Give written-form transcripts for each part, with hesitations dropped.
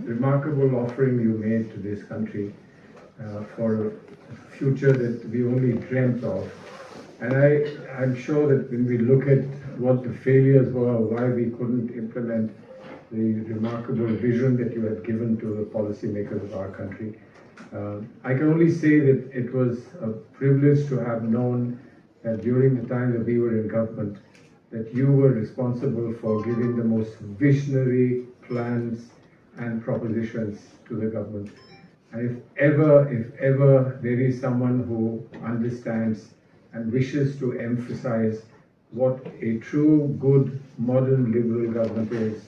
remarkable offering you made to this country for a future that we only dreamt of. And I'm sure that when we look at what the failures were, why we couldn't implement the remarkable vision that you have given to the policymakers of our country, I can only say that it was a privilege to have known that during the time that we were in government, that you were responsible for giving the most visionary plans and propositions to the government. And if ever there is someone who understands and wishes to emphasize what a true, good, modern liberal government is,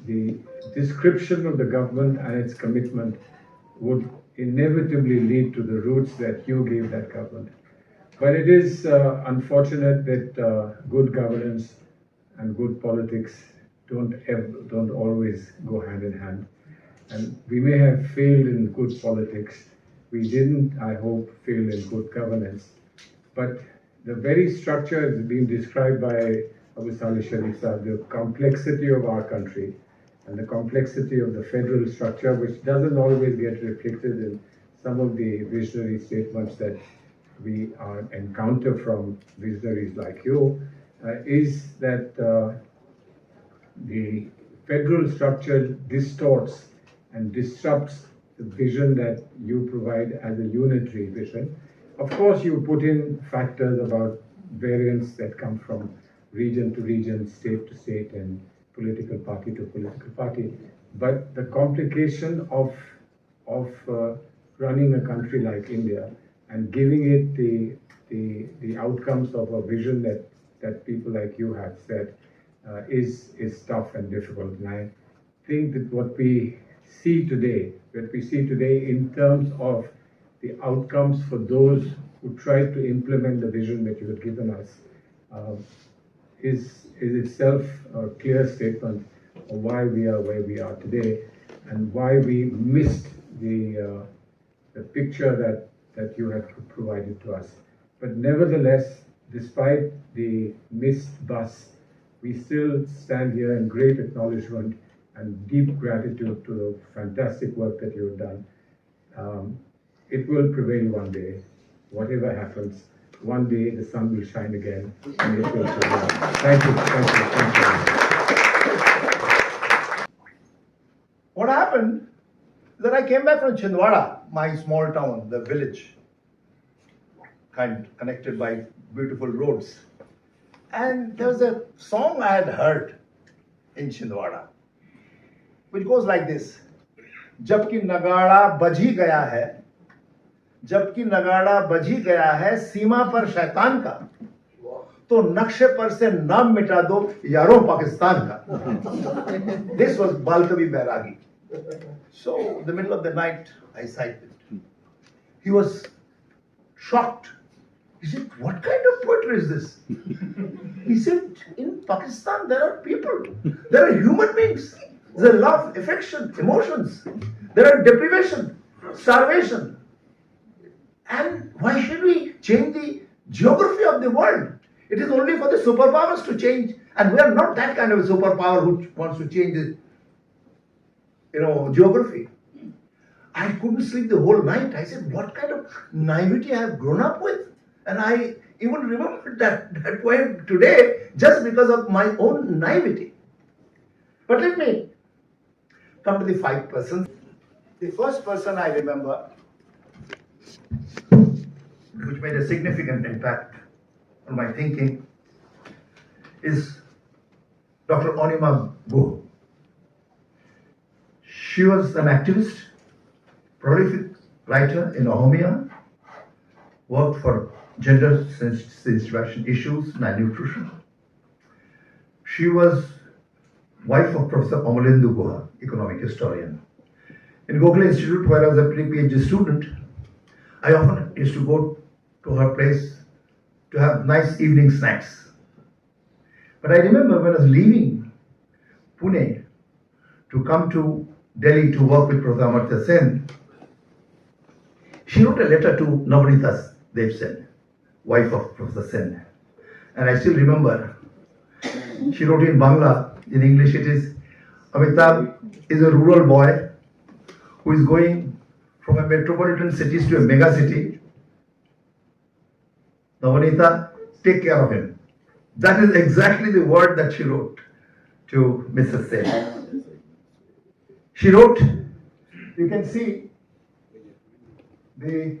the description of the government and its commitment would inevitably lead to the roots that you gave that government. But it is unfortunate that good governance and good politics don't always go hand in hand. And we may have failed in good politics. We didn't, I hope, fail in good governance. But the very structure has been described by Abu Salih Sharif Sahib, the complexity of our country and the complexity of the federal structure, which doesn't always get reflected in some of the visionary statements that we encounter from visionaries like you, is that the federal structure distorts and disrupts the vision that you provide as a unitary vision. Of course, you put in factors about variance that come from region to region, state to state, and political party to political party. But the complication of running a country like India and giving it the outcomes of a vision that people like you have said is tough and difficult. And I think that what we see today in terms of the outcomes for those who try to implement the vision that you have given us is itself a clear statement of why we are where we are today and why we missed the picture that you have provided to us. But nevertheless, despite the missed bus, we still stand here in great acknowledgement and deep gratitude to the fantastic work that you have done. It will prevail one day. Whatever happens, one day the sun will shine again and it will prevail. Thank you. What happened is that I came back from Chhindwara, my small town, the village, connected by beautiful roads. And there was a song I had heard in Chhindwara, which goes like this. जबकि नगाड़ा बज ही गया है, जबकि नगाड़ा बज ही गया है सीमा पर शैतान का, तो नक्शे पर से नाम मिटा दो यारों पाकिस्तान का. This was Balkavi Bairagi. So, in the middle of the night, I cited. He was shocked. He said, what kind of poetry is this? He said, in Pakistan there are people, there are human beings. There are love, affection, emotions. There are deprivation, starvation. And why should we change the geography of the world? It is only for the superpowers to change. And we are not that kind of a superpower who wants to change the geography. I couldn't sleep the whole night. I said, what kind of naivety I have grown up with? And I even remembered that poem today just because of my own naivety. But let me come to the 5 persons. The first person I remember, which made a significant impact on my thinking, is Dr. Onima Guh. She was an activist, prolific writer in Ohomia, worked for gender sensitivity issues, malnutrition. She was wife of Professor Amalendu Guha, economic historian. In Gokhale Institute, where I was a pre-PhD student, I often used to go to her place to have nice evening snacks. But I remember when I was leaving Pune to come to Delhi to work with Professor Amartya Sen, she wrote a letter to Navnita Dev Sen, wife of Professor Sen. And I still remember, she wrote in Bangla, in English it is, Amitabh is a rural boy who is going from a metropolitan city to a mega city. Navanita, take care of him. That is exactly the word that she wrote to Mrs. Sen. She wrote, you can see the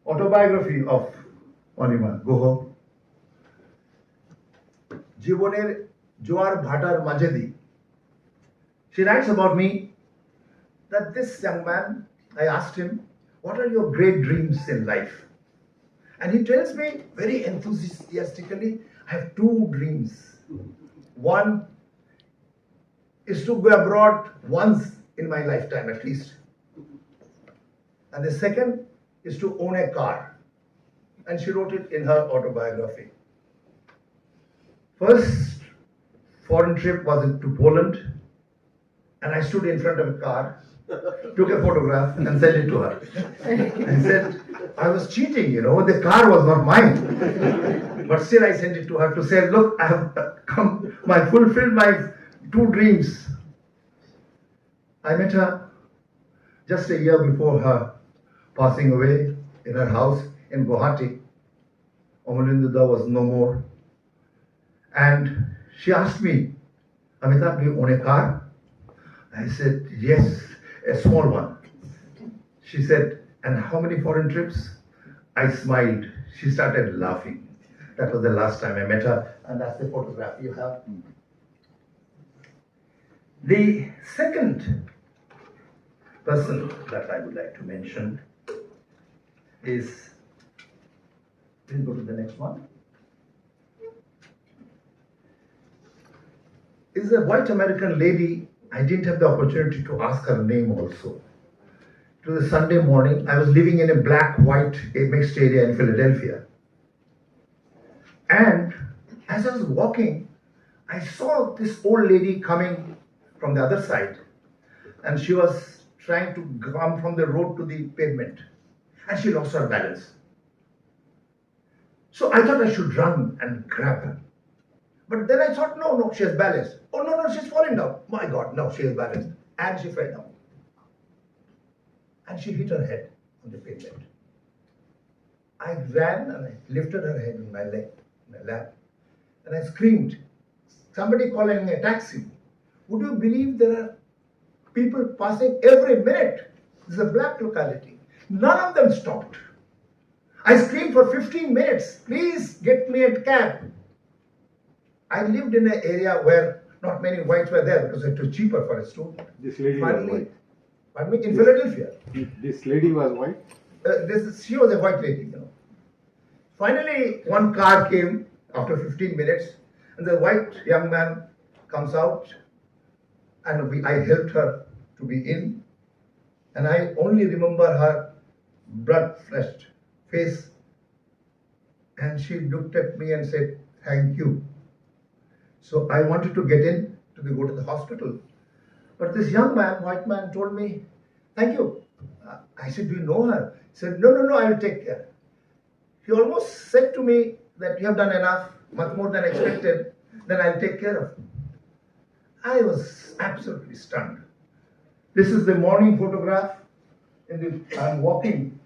autobiography of Anima Goho. Jiboner Joar Bhatar Majedi. She writes about me that this young man, I asked him, what are your great dreams in life? And he tells me very enthusiastically, I have two dreams. One is to go abroad once in my lifetime at least. And the second is to own a car. And she wrote it in her autobiography. First foreign trip was to Poland, and I stood in front of a car, took a photograph and sent it to her. I said, I was cheating, the car was not mine. But still I sent it to her to say, look, I have fulfilled my two dreams. I met her just a year before her passing away in her house in Guwahati. Amalinduda was no more. And she asked me, Amitabh, do you own a car? I said, yes, a small one. She said, and how many foreign trips? I smiled. She started laughing. That was the last time I met her, and that's the photograph you have. The second person that I would like to mention is, please go to the next one, is a white American lady. I didn't have the opportunity to ask her name also. It was a Sunday morning. I was living in a black-white mixed area in Philadelphia. And as I was walking, I saw this old lady coming from the other side. And she was trying to come from the road to the pavement. And she lost her balance. So I thought I should run and grab her. But then I thought, no, she has balance. Oh, no, she's falling down. My God, no, she has balance. And she fell down. And she hit her head on the pavement. I ran and I lifted her head in my lap. And I screamed, somebody calling a taxi. Would you believe there are people passing every minute? This is a black locality. None of them stopped. I screamed for 15 minutes, please get me a cab. I lived in an area where not many whites were there because it was cheaper for a student. This lady was white. Pardon me? In Philadelphia. This lady was white? She was a white lady, Finally, one car came after 15 minutes, and the white young man comes out, and I helped her to be in, and I only remember her blood-flushed face, and she looked at me and said, thank you. So I wanted to get in to go to the hospital. But this young man, white man, told me, thank you. I said, do you know her? He said, no, I will take care. He almost said to me that you have done enough, much more than expected, then I'll take care of you. I was absolutely stunned. This is the morning photograph. I'm walking,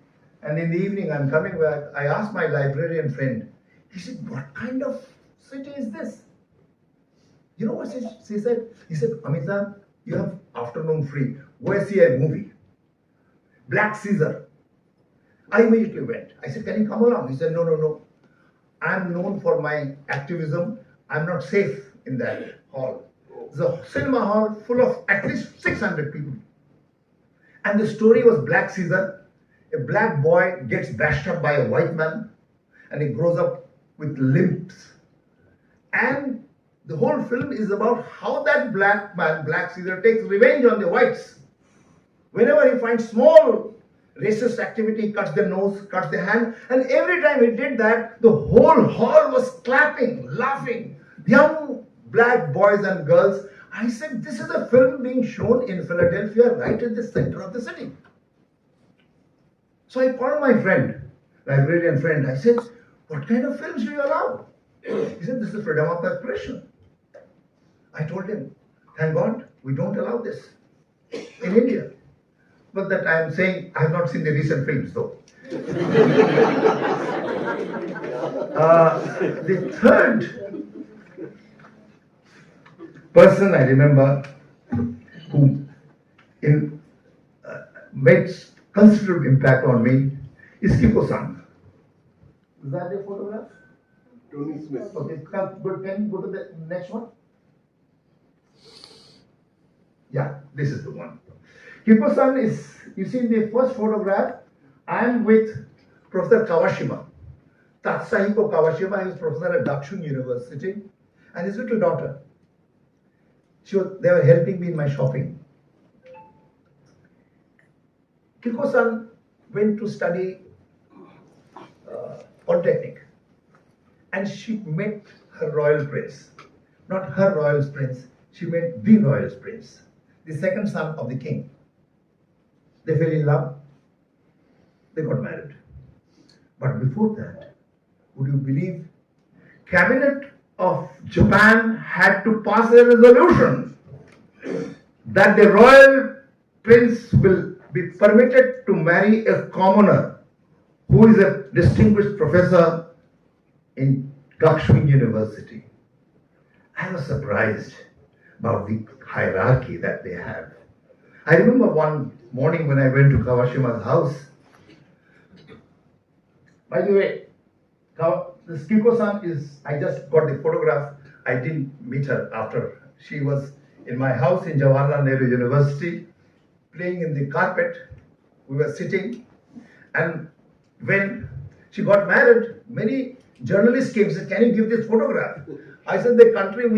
and in the evening I'm coming back. I asked my librarian friend, he said, what kind of city is this? You know what she said? He said, Amitabh, you have afternoon free. Go see a movie. Black Caesar. I immediately went. I said, can you come along? He said, no. I'm known for my activism. I'm not safe in that hall. The cinema hall full of at least 600 people. And the story was Black Caesar. A black boy gets bashed up by a white man, and he grows up with limps. And the whole film is about how that black man, Black Caesar, takes revenge on the whites. Whenever he finds small racist activity, he cuts the nose, cuts the hand, and every time he did that, the whole hall was clapping, laughing. Young black boys and girls. I said, this is a film being shown in Philadelphia, right in the center of the city. So I called my friend, librarian friend. I said, what kind of films do you allow? He said, this is freedom of expression. I told him, thank God, We don't allow this in India. But that I am saying, I have not seen the recent films though. The third person I remember who made considerable impact on me is Kiko-san. Is that a photograph? Tony Smith. Okay, can you go to the next one? Yeah, this is the one. Kiko-san is, you see in the first photograph, I am with Professor Kawashima. Tatsahiko Kawashima, he was professor at Dakshin University, and his little daughter. They were helping me in my shopping. Kiko-san went to study Polytechnic, and she met her royal prince. Not her royal prince, she met the royal prince, the second son of the king. They fell in love, they got married. But before that, would you believe, Cabinet of Japan had to pass a resolution that the royal prince will be permitted to marry a commoner who is a distinguished professor in Dakshin University. I was surprised about the hierarchy that they have. I remember one morning when I went to Kawashima's house. By the way, this Kiko-san is, I just got the photograph. I didn't meet her after. She was in my house in Jawaharlal Nehru University, playing in the carpet. We were sitting, and when she got married, many journalists came and said, "Can you give this photograph?" I said, "The country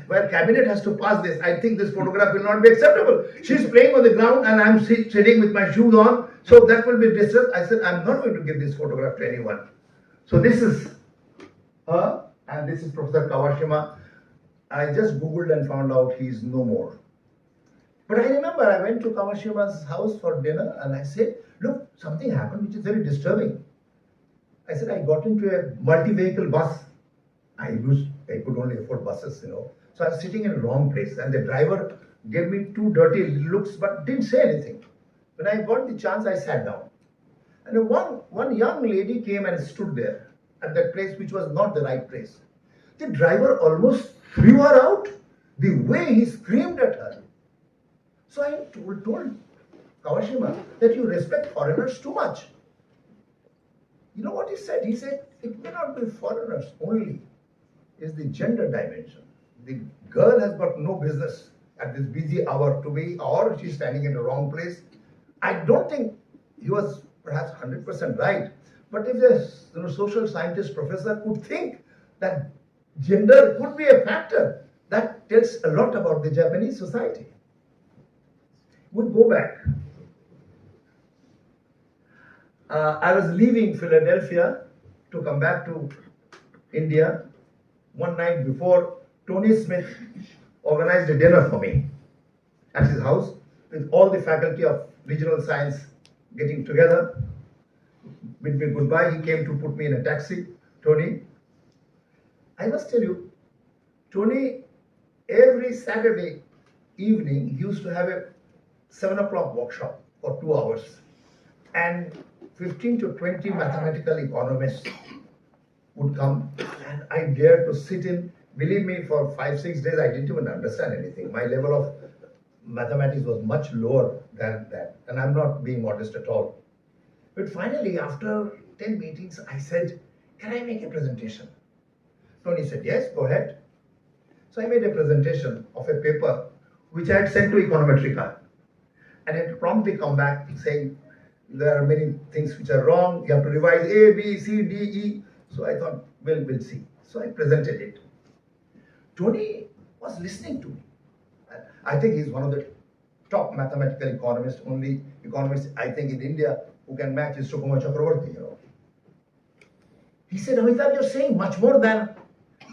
where cabinet has to pass this, I think this photograph will not be acceptable. She's playing on the ground and I'm sitting with my shoes on, so that will be disturbed." I said, "I'm not going to give this photograph to anyone." So this is her, and this is Professor Kawashima. I just Googled and found out he's no more. But I remember I went to Kawashima's house for dinner and I said, "Look, something happened which is very disturbing." I said, "I got into a multi-vehicle bus. I could only afford buses, So I was sitting in a wrong place, and the driver gave me two dirty looks but didn't say anything. When I got the chance, I sat down. And one young lady came and stood there at that place which was not the right place. The driver almost threw her out the way he screamed at her. So I told Kawashima that you respect foreigners too much. You know what he said? He said, "It may not be foreigners only, it's the gender dimension. The girl has got no business at this busy hour to be, or she's standing in the wrong place." I don't think he was perhaps 100% right, but if a social scientist professor could think that gender could be a factor, that tells a lot about the Japanese society. We go back. I was leaving Philadelphia to come back to India. One night before, Tony Smith organized a dinner for me at his house with all the faculty of regional science getting together. Bid me goodbye. He came to put me in a taxi. Tony, I must tell you, Tony, every Saturday evening, he used to have a 7 o'clock workshop for 2 hours. And 15 to 20 mathematical economists would come, and I dared to sit in. Believe me, for 5-6 days, I didn't even understand anything. My level of mathematics was much lower than that, and I'm not being modest at all. But finally, after 10 meetings, I said, "Can I make a presentation?" Tony said, "Yes, go ahead." So I made a presentation of a paper which I had sent to Econometrica, and it promptly come back saying, "There are many things which are wrong. You have to revise A, B, C, D, E." So I thought, we'll see. So I presented it. Tony was listening to me. I think he's one of the top mathematical economists, only economist I think in India who can match is Sukumar Chakraborty, He said, "Amitabh, you're saying much more than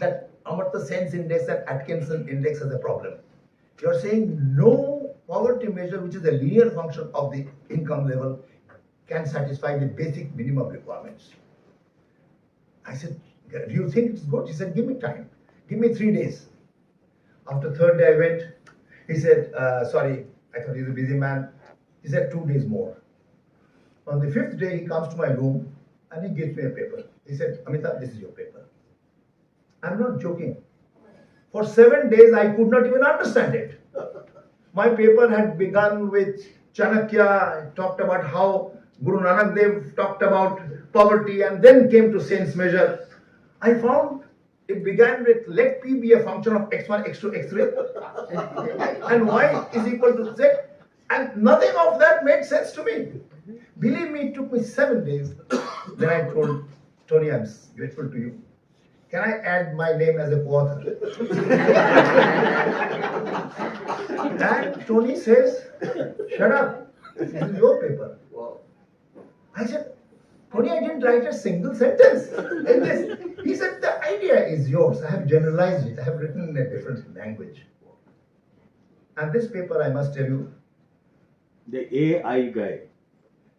that Amartya Sen's index and Atkinson index as a problem. You're saying no poverty measure, which is a linear function of the income level, can satisfy the basic minimum requirements." I said, "Do you think it's good?" He said, "Give me time. Give me 3 days." After third day I went. He said, sorry, I thought he's a busy man. He said 2 days more. On the 5th day, he comes to my room and he gives me a paper. He said, Amitabh, this is your paper. I'm not joking. For 7 days, I could not even understand it. My paper had begun with Chanakya. It talked about how Guru Nanak Dev talked about poverty and then came to saints measure. I found it began with let P be a function of x1, x2, x3 and y is equal to z, and nothing of that made sense to me. Believe me, it took me 7 days. Then I told Tony, I'm grateful to you. Can I add my name as a co-author? And Tony says, shut up, this is your paper. I said, Tony, I didn't write a single sentence in this. He said, the idea is yours. I have generalized it. I have written in a different language. And this paper, I must tell you, The AI guy.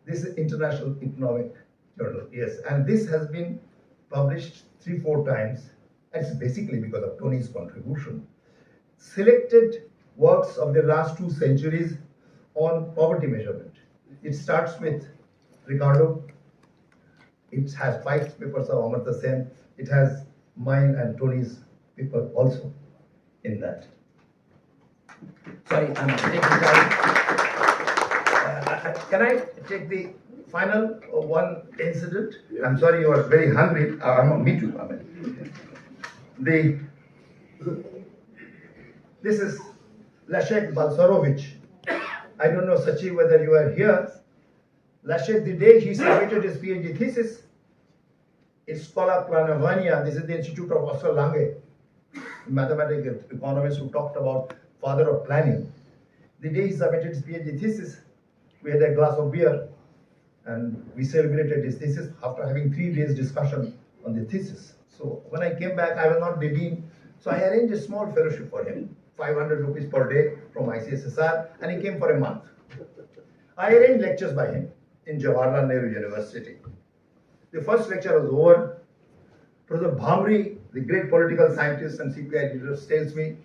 this is International Economic Journal, yes. And this has been published 3-4 times. And it's basically because of Tony's contribution. Selected works of the last 2 centuries on poverty measurement. It starts with Ricardo. It has 5 papers of Amartya Sen. It has mine and Tony's paper also in that. Sorry, I'm taking time. Can I take the final one incident? Yeah. I'm sorry, you are very hungry. Me too. This is Leszek Balcerowicz. I don't know, Sachi, whether you are here. Leszek, the day he submitted his PhD thesis, in Schola Planovania, this is the Institute of Oscar Lange, mathematical economist who talked about father of planning. The day he submitted his PhD thesis, we had a glass of beer and we celebrated his thesis after having 3 days discussion on the thesis. So when I came back, I was not the dean, so I arranged a small fellowship for him, 500 rupees per day from ICSSR, and he came for a month. I arranged lectures by him in Jawaharlal Nehru University. The first lecture was over. Professor Bhamri, the great political scientist and CPI leader, tells me,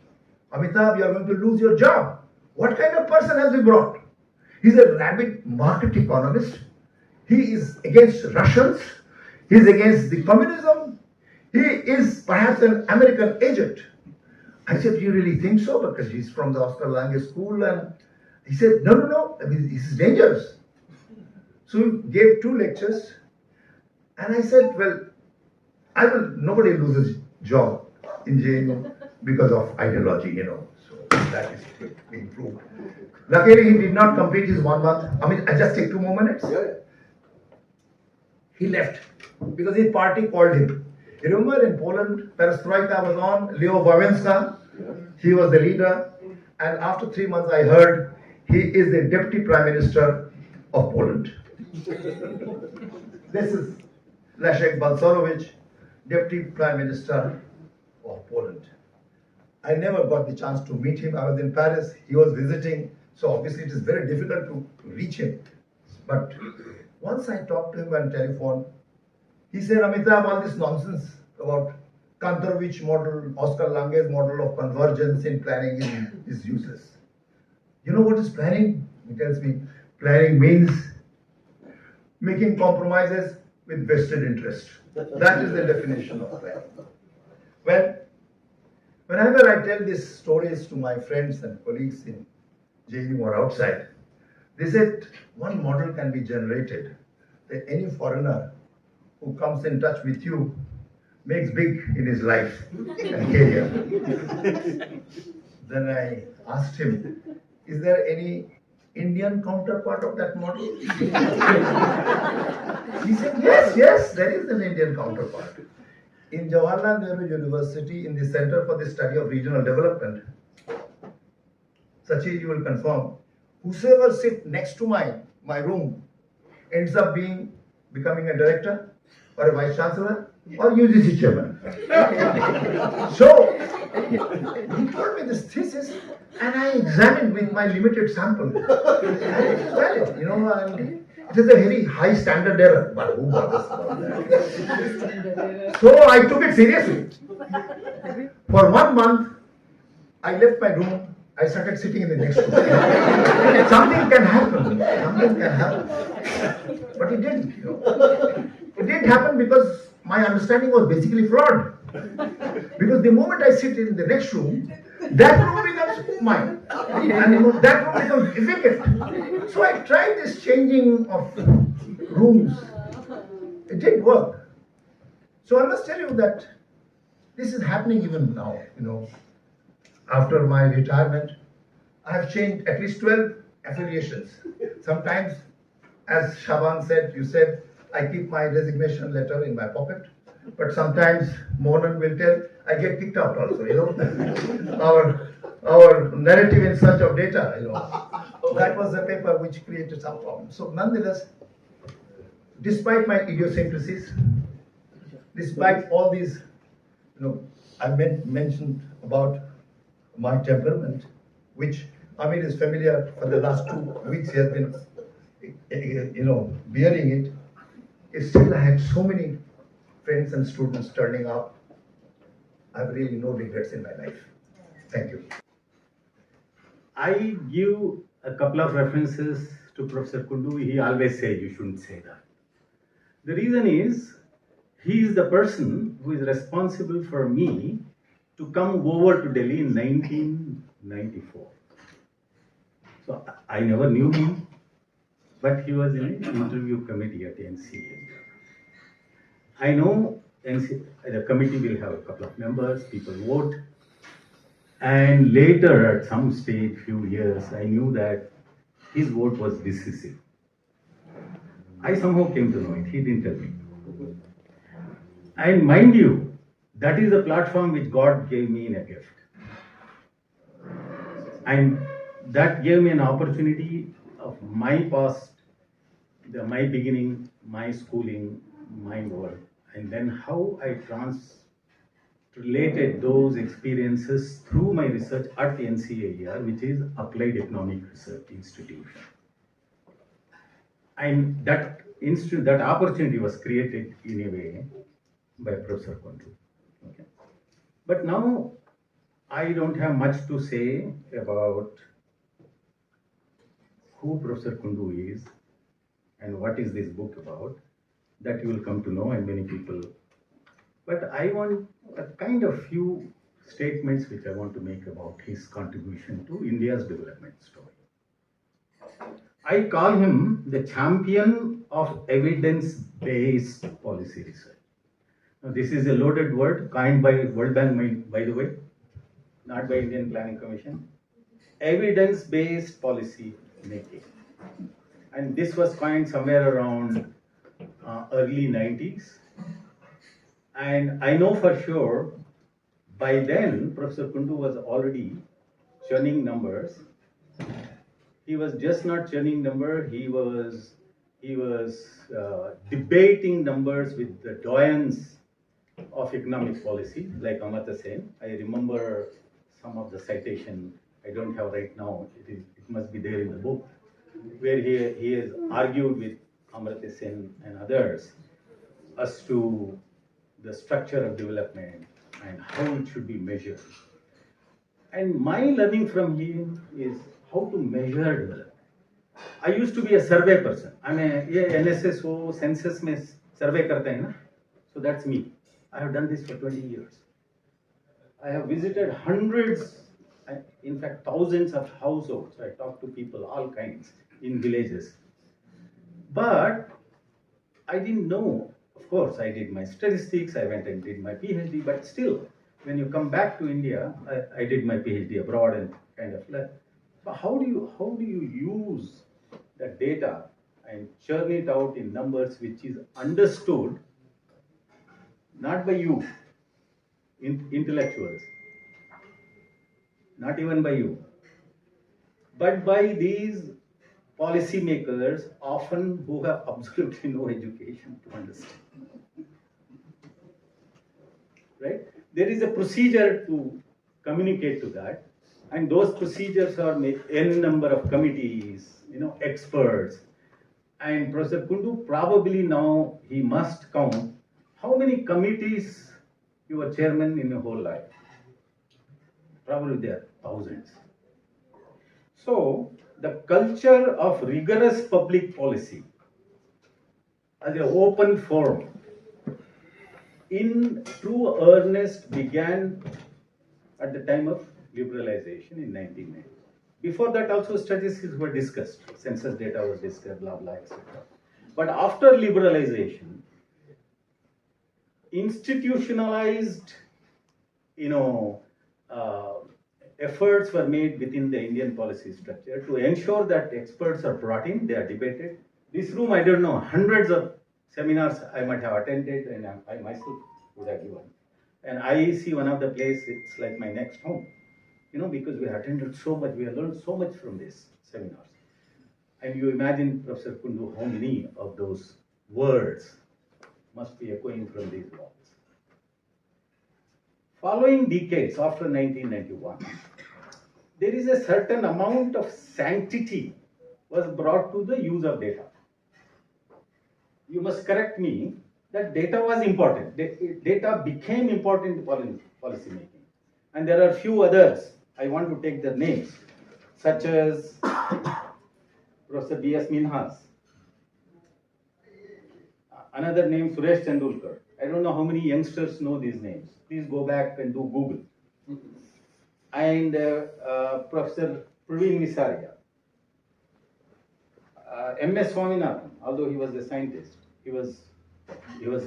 Amitabh, you are going to lose your job. What kind of person has he brought? He's a rabid market economist. He is against Russians. He is against the communism. He is perhaps an American agent. I said, do you really think so? Because he's from the Oscar Lange school. And he said, no, this is dangerous. So he gave 2 lectures. And I said, well, nobody loses job in JNU because of ideology, So that is being proved. Luckily, he did not complete his 1 month. I just take 2 more minutes. Yeah. He left because his party called him. You remember in Poland, Perestroika was on, Leo Wałęsa, he was the leader. And after 3 months, I heard he is the deputy prime minister of Poland. This is Leszek Balcerowicz, Deputy Prime Minister of Poland. I never got the chance to meet him. I was in Paris, he was visiting, so obviously it is very difficult to reach him. But once I talked to him on telephone, he said, Amitabh, all this nonsense about Kantorowicz model, Oscar Lange's model of convergence in planning is useless. You know what is planning? He tells me, planning means making compromises with vested interest. That is the definition of planning. Well, whenever I tell these stories to my friends and colleagues in JNU or outside, they said one model can be generated that any foreigner who comes in touch with you makes big in his life and career. Then I asked him, is there any Indian counterpart of that model? He said, yes, there is an Indian counterpart. In Jawaharlal Nehru University, in the Center for the Study of Regional Development, Sachi, you will confirm, whosoever sits next to my room ends up becoming a director or a vice chancellor or UGC chairman. So, he told me this thesis and I examined with my limited sample. And it is valid, and it is a very high standard error, but who bothers about that? So I took it seriously. For 1 month, I left my room I started sitting in the next room. Something can happen. Something can happen. But it didn't, you know. It didn't happen because my understanding was basically flawed. Because the moment I sit in the next room, that room becomes mine. And that room becomes vacant. So I tried this changing of rooms. It didn't work. So I must tell you that this is happening even now, you know. After my retirement, I have changed at least 12 affiliations. Sometimes, as Shaban said, you said, I keep my resignation letter in my pocket. But sometimes Mohan will tell, I get kicked out also, you know. Our narrative in search of data, you know. That was the paper which created some problems. So nonetheless, despite my idiosyncrasies, despite all these, you know, I mentioned about my temperament, which Amir is familiar for the last 2 weeks. He has been, you know, bearing it. Still, I had so many friends and students turning up. I have really no regrets in my life. Thank you. I give a couple of references to Professor Kundu. He always says you shouldn't say that. The reason is, he is the person who is responsible for me to come over to Delhi in 1994. So I never knew him, but he was in an interview committee at NCA. I know the committee will have a couple of members, people vote, and later at some stage, few years, I knew that his vote was decisive. I somehow came to know it, he didn't tell me. And mind you, that is the platform which God gave me in a gift. And that gave me an opportunity of my past, my beginning, my schooling, my work, and then how I translated those experiences through my research at the NCAER, which is Applied Economic Research Institution. And that opportunity was created in a way by Professor Kundu. Okay. But now I don't have much to say about who Professor Kundu is and what is this book about. That you will come to know, and many people. But I want a kind of few statements which I want to make about his contribution to India's development story. I call him the champion of evidence-based policy research. Now, this is a loaded word coined by World Bank, by the way, not by Indian Planning Commission. Evidence-based policy making. And this was coined somewhere around early 90s. And I know for sure, by then, Professor Kundu was already churning numbers. He was just not churning numbers, he was debating numbers with the doyens of economic policy, like Amartya Sen. I remember some of the citation I don't have right now. It must be there in the book, where he has argued with Amartya Sen and others as to the structure of development and how it should be measured. And my learning from him is how to measure development. I used to be a survey person. I mean, NSS हो, census में survey करते हैं ना? So that's me. I have done this for 20 years. I have visited hundreds, in fact thousands of households. I talked to people, all kinds, in villages. But I didn't know. Of course, I did my statistics, I went and did my PhD, but still, when you come back to India, I did my PhD abroad and kind of left. But how do you use that data and churn it out in numbers which is understood not by you, intellectuals, not even by you, but by these policymakers, often who have absolutely no education to understand. Right? There is a procedure to communicate to that, and those procedures are made n number of committees, experts. And Professor Kundu probably now he must count how many committees you were chairman in your whole life. Probably there are thousands. So the culture of rigorous public policy as an open forum in true earnest began at the time of liberalization in 1990. Before that also statistics were discussed, census data was discussed, blah, blah, etc. But after liberalization, institutionalized, uh, efforts were made within the Indian policy structure to ensure that experts are brought in, they are debated. This room, I don't know, hundreds of seminars I might have attended and I myself would have given. And I see one of the places, it's like my next home, because we attended so much, we have learned so much from these seminars. And you imagine, Professor Kundu, how many of those words must be echoing from these walls. Following decades after 1991, there is a certain amount of sanctity was brought to the use of data. You must correct me that data was important. Data became important in policy making. And there are few others. I want to take their names, such as Professor B.S. Minhas. Another name, Suresh Tendulkar. I don't know how many youngsters know these names. Please go back and do Google. And Professor Praveen Visaria. M.S. Swaminathan, although he was a scientist, he was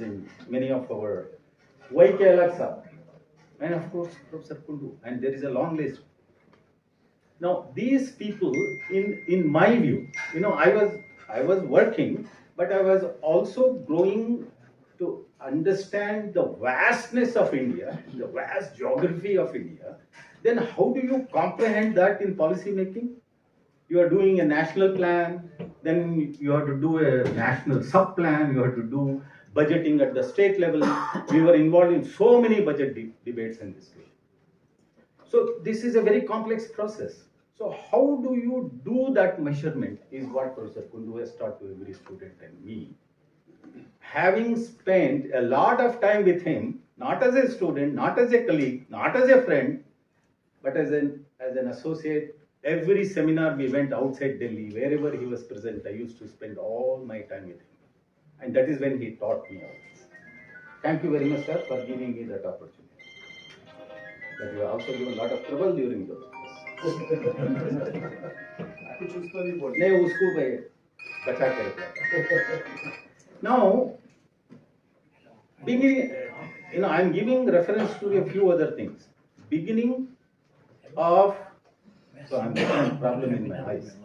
in many of our Y.K. Alaksa, and of course Professor Kundu, and there is a long list. Now these people, in my view, I was working, but I was also growing to understand the vastness of India, the vast geography of India. Then how do you comprehend that in policy making? You are doing a national plan, then you have to do a national sub-plan, you have to do budgeting at the state level. We were involved in so many budget debates and discussions. So this is a very complex process. So how do you do that measurement is what Professor Kundu has taught to every student and me. Having spent a lot of time with him, not as a student, not as a colleague, not as a friend, but as an associate. Every seminar we went outside Delhi, wherever he was present, I used to spend all my time with him. And that is when he taught me all this. Thank you very much, sir, for giving me that opportunity. But you have also given a lot of trouble during those days. नहीं उसको बचा के रखा. Now, beginning, I am giving reference to a few other things. Beginning of, so I'm having a problem in my eyes.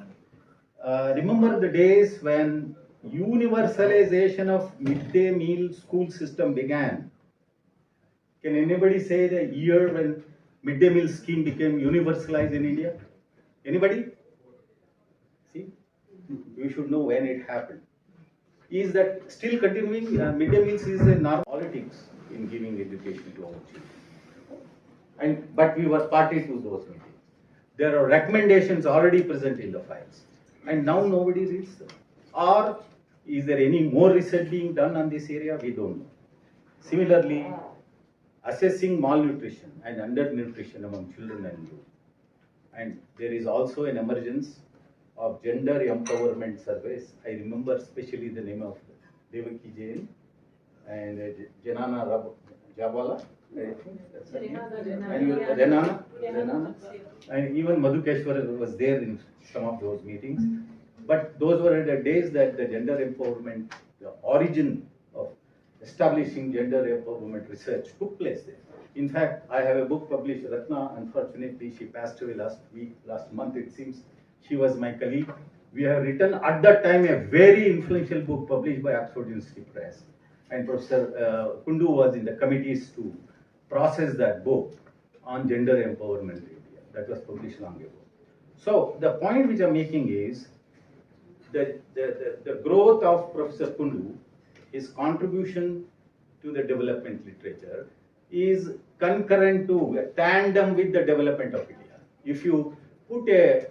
Remember the days when universalization of midday meal school system began? Can anybody say the year when midday meal scheme became universalized in India? Anybody? See, you should know when it happened. Is that still continuing? Midday meals is a normal politics in giving education to our children. But we were party to those meetings. There are recommendations already present in the files. And now nobody reads them. Or is there any more research being done on this area? We don't know. Similarly, assessing malnutrition and undernutrition among children and youth. And there is also an emergence of gender empowerment surveys. I remember especially the name of Devaki Jain and Janana Jabala. I think that's her name. And Renana. And even Madhu Keshwar was there in some of those meetings. But those were the days that the gender empowerment, the origin of establishing gender empowerment research took place there. In fact, I have a book published, Ratna, unfortunately she passed away last month it seems. She was my colleague. We have written at that time a very influential book published by Oxford University Press. And Professor Kundu was in the committees to process that book on gender empowerment in India. That was published long ago. So the point which I'm making is that the growth of Professor Kundu, his contribution to the development literature is concurrent to, a tandem with the development of India. If you put a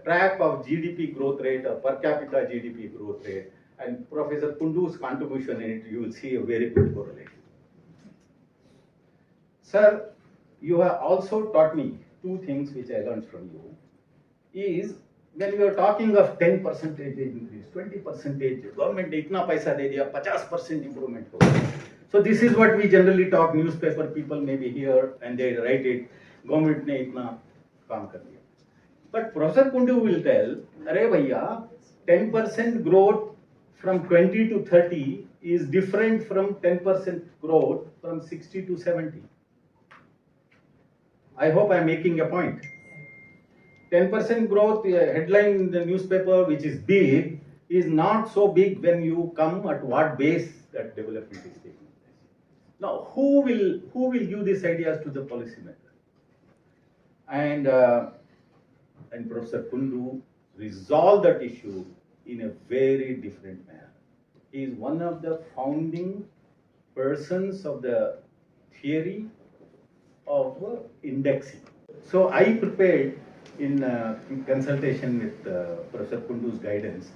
track of GDP growth rate or per capita GDP growth rate and Professor Kundu's contribution in it, you will see a very good correlation. Sir, you have also taught me two things which I learned from you. is when we are talking of 10% increase, 20%, government ने इतना पैसा दे दिया, 50% improvement होगा. So this is what we generally talk. Newspaper people may be here and they write it. Government ने इतना काम कर दिया. But Professor Kundu will tell, अरे भैया, 10% growth from 20 to 30 is different from 10% growth from 60 to 70. I hope I am making a point. 10% growth headline in the newspaper, which is big, is not so big when you come at what base that development is taking place. Now, who will give these ideas to the policymaker? And Professor Kundu resolved that issue in a very different manner. He is one of the founding persons of the theory of indexing. So I prepared in consultation with Professor Kundu's guidance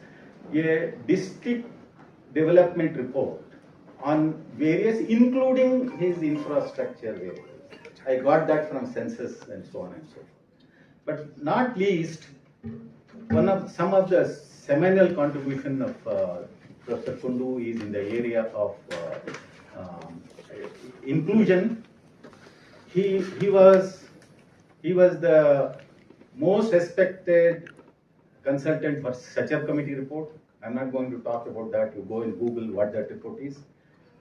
a district development report on various, including his infrastructure variables. I got that from census and so on and so forth. But not least, some of the seminal contribution of Professor Kundu is in the area of inclusion. He was the most respected consultant for Sachar committee report. I'm not going to talk about that. You go and Google what that report is.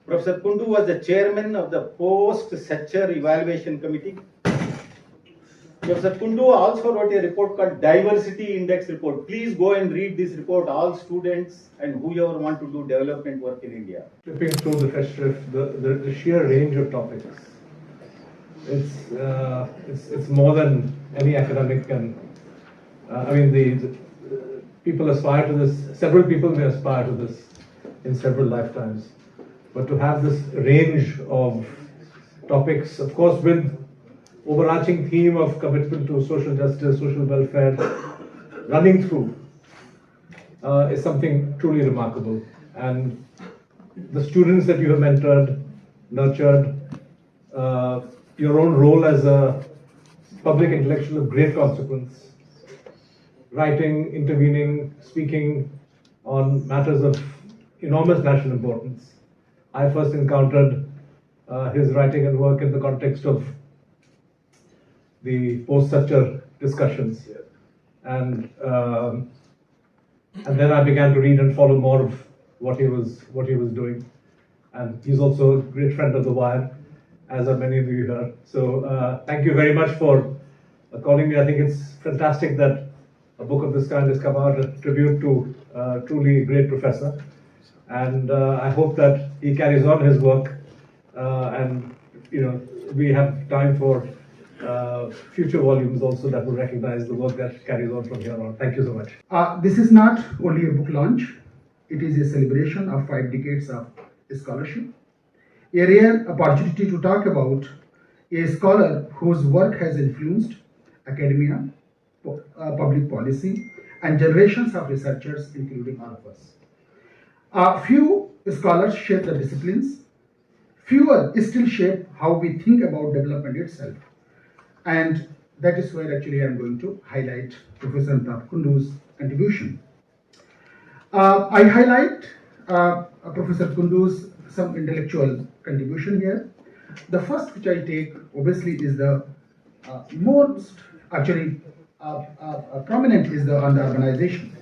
Professor Kundu was the chairman of the post-Sachar evaluation committee. Professor Kundu also wrote a report called Diversity Index Report. Please go and read this report, all students and whoever want to do development work in India. Flipping through the feshrift, the sheer range of topics. It's more than any academic can. I mean, the people aspire to this. Several people may aspire to this in several lifetimes, but to have this range of topics, of course, with overarching theme of commitment to social justice, social welfare, running through, is something truly remarkable. And the students that you have mentored, nurtured, your own role as a public intellectual of great consequence, writing, intervening, speaking on matters of enormous national importance. I first encountered his writing and work in the context of the post-Sachar discussions, and then I began to read and follow more of what he was doing. And he's also a great friend of the Wire, as are many of you here. So thank you very much for calling me. I think it's fantastic that a book of this kind has come out, a tribute to a truly great professor. And I hope that he carries on his work, and we have time for future volumes also that will recognize the work that carries on from here on. Thank you so much. This is not only a book launch, it is a celebration of 5 decades of scholarship, a rare opportunity to talk about a scholar whose work has influenced academia, public policy, and generations of researchers, including all of us. Few scholars shape the disciplines, fewer still shape how we think about development itself. And that is where actually I'm going to highlight Professor Prof Kundu's contribution. I highlight Professor Kundu's some intellectual contribution here. The first which I take obviously is the most actually prominent is on the urbanization.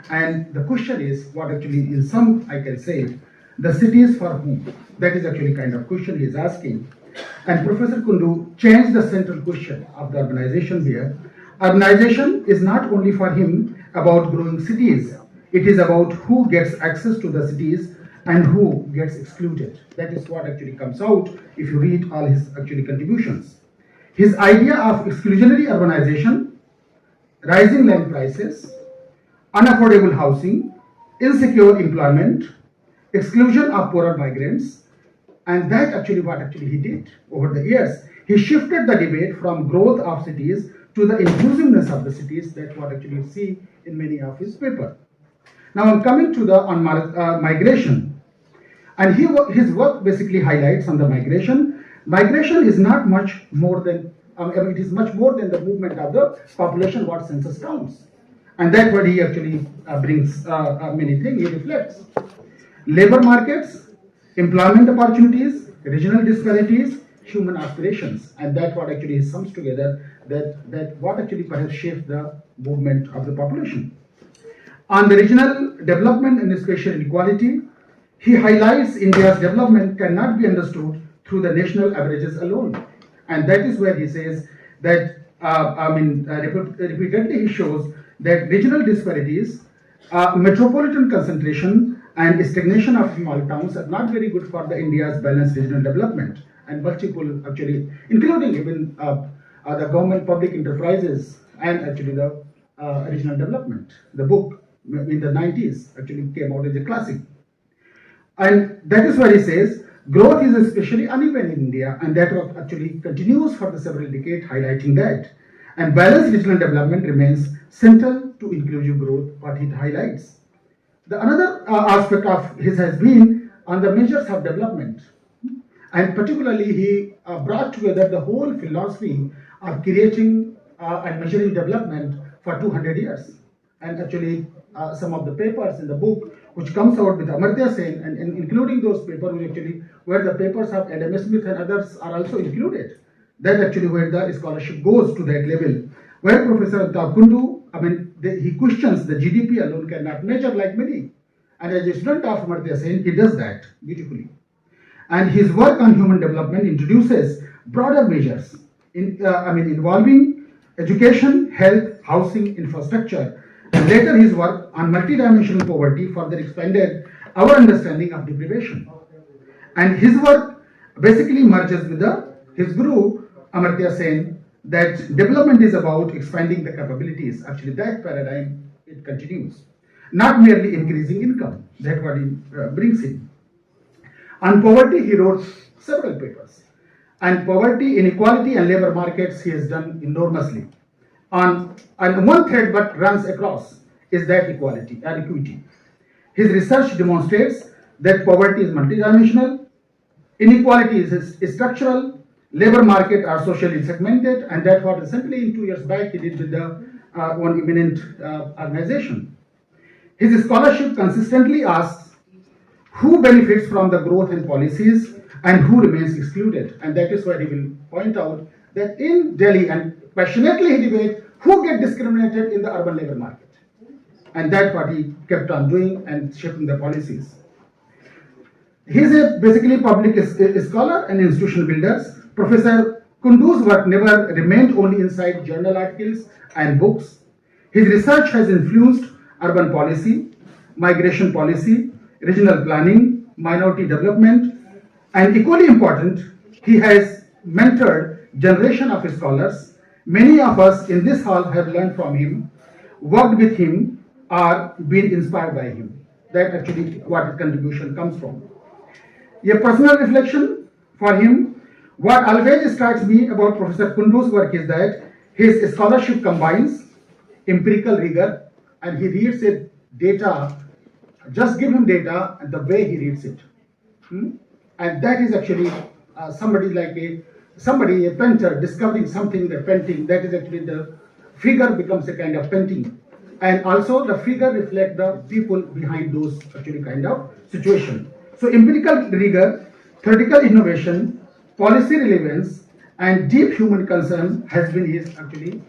And the question is what actually in some I can say the cities for whom? That is actually kind of question he is asking. And Professor Kundu changed the central question of the urbanization here. Urbanization is not only for him about growing cities, it is about who gets access to the cities and who gets excluded. That is what actually comes out if you read all his actually contributions. His idea of exclusionary urbanization, rising land prices, unaffordable housing, insecure employment, exclusion of poorer migrants, and that actually what actually he did over the years. He shifted the debate from growth of cities to the inclusiveness of the cities. That's what actually you see in many of his papers. Now I'm coming to the migration, and his work basically highlights on the migration. Migration is not much more than it is much more than the movement of the population what census counts. And that's what he actually brings many things, he reflects. Labor markets, employment opportunities, regional disparities, human aspirations, and that's what actually sums together that what actually perhaps shapes the movement of the population. On the regional development and spatial inequality, he highlights India's development cannot be understood through the national averages alone. And that is where he says that, repeatedly he shows that regional disparities, metropolitan concentration, and stagnation of small towns are not very good for the India's balanced regional development. And multiple actually, including even the government public enterprises and actually the regional development. The book in the 90s actually came out as a classic. And that is why he says, growth is especially uneven in India, and that actually continues for the several decades, highlighting that. And balanced regional development remains central to inclusive growth, what he highlights. The another aspect of his has been on the measures of development. And particularly, he brought together the whole philosophy of creating and measuring development for 200 years. And actually, some of the papers in the book, which comes out with Amartya Sen, and including those papers, which actually where the papers of Adam Smith and others are also included. That actually where the scholarship goes to that level. Where Professor Prof Kundu, he questions the GDP alone cannot measure like many. And as a student of Amartya Sen, he does that beautifully. And his work on human development introduces broader measures involving education, health, housing, infrastructure. And later his work on multidimensional poverty further expanded our understanding of deprivation. And his work basically merges with his guru, Amartya Sen, that development is about expanding the capabilities. Actually, that paradigm, it continues. Not merely increasing income. That's what he brings in. On poverty, he wrote several papers. And poverty, inequality, and labor markets, he has done enormously. And one thread but runs across is that equality and equity. His research demonstrates that poverty is multidimensional, inequality is structural, labor market are socially segmented, and that's what recently in 2 years back he did with the one eminent organization. His scholarship consistently asks who benefits from the growth in policies and who remains excluded. And that is why he will point out that in Delhi, and passionately he debates who get discriminated in the urban labor market. And that's what he kept on doing and shaping the policies. He is a basically public scholar and institutional builder. Professor Kundu's work never remained only inside journal articles and books. His research has influenced urban policy, migration policy, regional planning, minority development, and equally important, he has mentored generation of scholars. Many of us in this hall have learned from him, worked with him, or been inspired by him. That actually what his contribution comes from. A personal reflection for him, what always strikes me about Professor Kundu's work is that his scholarship combines empirical rigor, and he reads it data, just give him data and the way he reads it. And that is actually somebody like a painter discovering something, the painting, that is actually the figure becomes a kind of painting. And also the figure reflects the people behind those actually kind of situation. So empirical rigor, theoretical innovation, policy relevance, and deep human concern has been his actually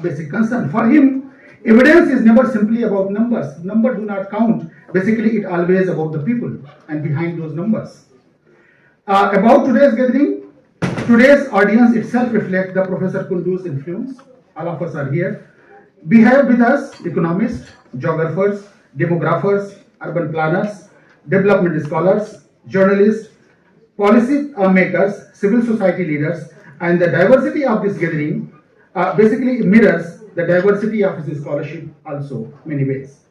basic concern. For him, evidence is never simply about numbers. Numbers do not count. Basically, it always about the people and behind those numbers. About today's gathering, today's audience itself reflects the Professor Kundu's influence. All of us are here. We have with us economists, geographers, demographers, urban planners, development scholars, journalists, policy makers, civil society leaders, and the diversity of this gathering basically mirrors the diversity of his scholarship also many ways.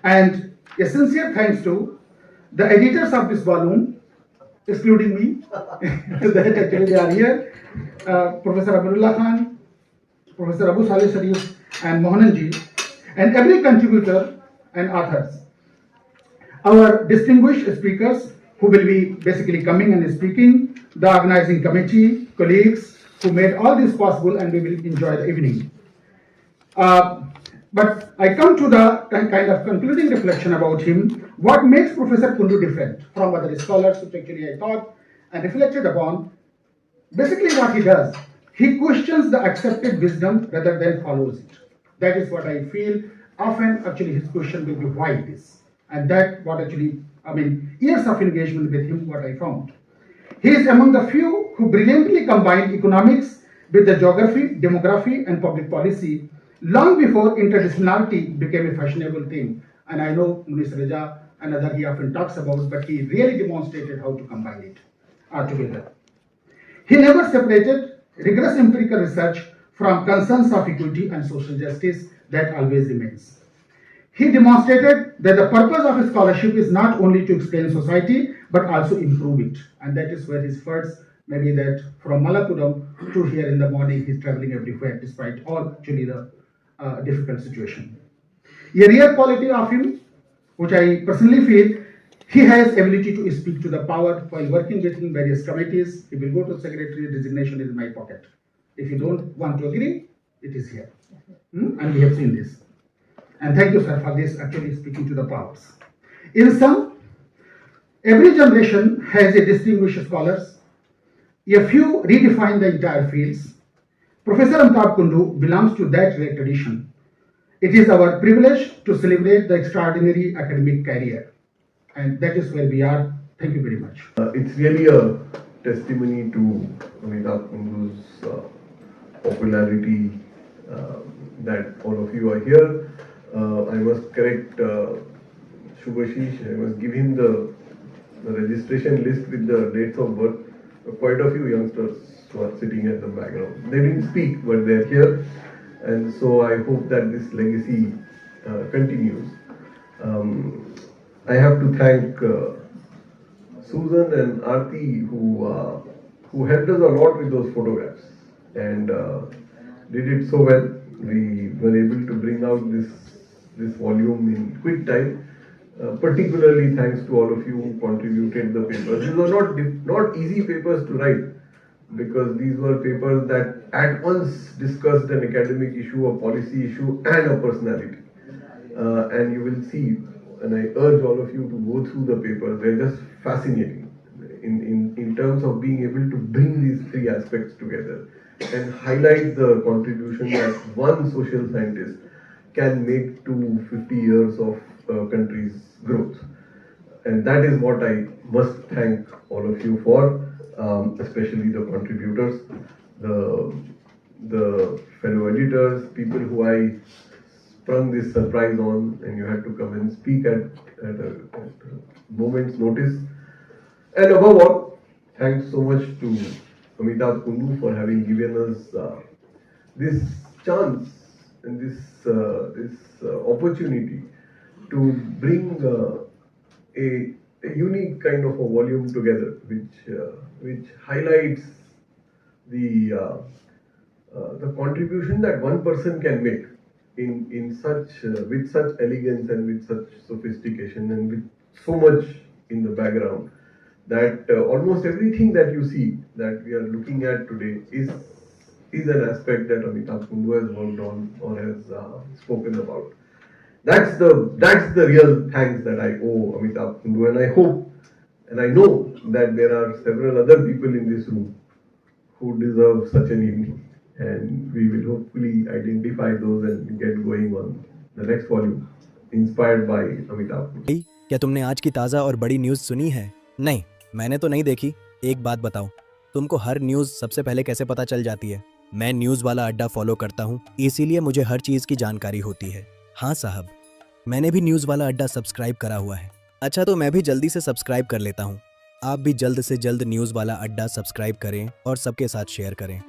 And a sincere thanks to the editors of this volume, excluding me, that actually they are here, Professor Abdullah Khan, Professor Abu Saleh Sharif, and Mohananji, and every contributor and authors. Our distinguished speakers who will be basically coming and speaking, the organizing committee, colleagues, who made all this possible, and we will enjoy the evening. But I come to the kind of concluding reflection about him. What makes Professor Kundu different from other scholars, which actually I thought and reflected upon. Basically what he does, he questions the accepted wisdom rather than follows it. That is what I feel. Often actually his question will be why this? And that what actually, years of engagement with him, what I found. He is among the few who brilliantly combined economics with the geography, demography, and public policy long before interdisciplinarity became a fashionable thing. And I know Munis Raja and other he often talks about, but he really demonstrated how to combine it together. He never separated rigorous empirical research from concerns of equity and social justice that always remains. He demonstrated that the purpose of his scholarship is not only to explain society, but also improve it. And that is where his first, maybe that from Malappuram to here in the morning, he's traveling everywhere despite all actually the difficult situation. A real quality of him, which I personally feel, he has ability to speak to the power while working within various committees. He will go to secretary, designation is in my pocket. If you don't want to agree, it is here. And we have seen this. And thank you, sir, for this actually speaking to the powers. In sum, every generation has a distinguished scholars. A few redefine the entire fields. Professor Amitabh Kundu belongs to that rare tradition. It is our privilege to celebrate the extraordinary academic career. And that is where we are. Thank you very much. It's really a testimony to Amitabh Kundu's popularity that all of you are here. I must correct Shubhashish. I must give him the registration list with the dates of birth. Quite a few youngsters who are sitting at the background. They didn't speak, but they're here. And so I hope that this legacy continues. I have to thank Susan and Aarti who helped us a lot with those photographs and did it so well. We were able to bring out this volume in quick time. Particularly thanks to all of you who contributed the papers. These were not easy papers to write because these were papers that at once discussed an academic issue, a policy issue, and a personality. And you will see, and I urge all of you to go through the papers. They're just fascinating in terms of being able to bring these three aspects together and highlight the contribution that one social scientist can make to 50 years of country's growth. And that is what I must thank all of you for, especially the contributors, the fellow editors, people who I sprung this surprise on and you had to come and speak at a moment's notice. And above all, thanks so much to Amitabh Kundu for having given us this chance and this opportunity to bring a unique kind of a volume together, which highlights the contribution that one person can make in such with such elegance and with such sophistication and with so much in the background that almost everything that you see that we are looking at today is an aspect that Amitabh Kundu has worked on or has spoken about. That's the real thanks that I owe Amitabh Kundu, and I hope and I know that there are several other people in this room who deserve such an evening, and we will hopefully identify those and get going on the next volume inspired by Amitabh Kundu. क्या तुमने आज की ताज़ा और बड़ी news सुनी है? नहीं, मैंने तो नहीं देखी। एक बात बताओ, तुमको हर न्यूज़ सबसे पहले कैसे पता चल जाती है? मैं न्यूज़ वाला अड्डा फॉलो करता हूँ, इसीलिए मुझे हर चीज़ की जानकारी होती है। हाँ साहब, मैंने भी न्यूज़ वाला अड्डा सब्सक्राइब करा हुआ है। अच्छा, तो मैं भी जल्दी से सब्सक्राइब कर लेता हूँ। आप भी जल्द से जल्द न्यूज़ वाला अड्डा सब्सक्राइब करें और सबके साथ शेयर करें।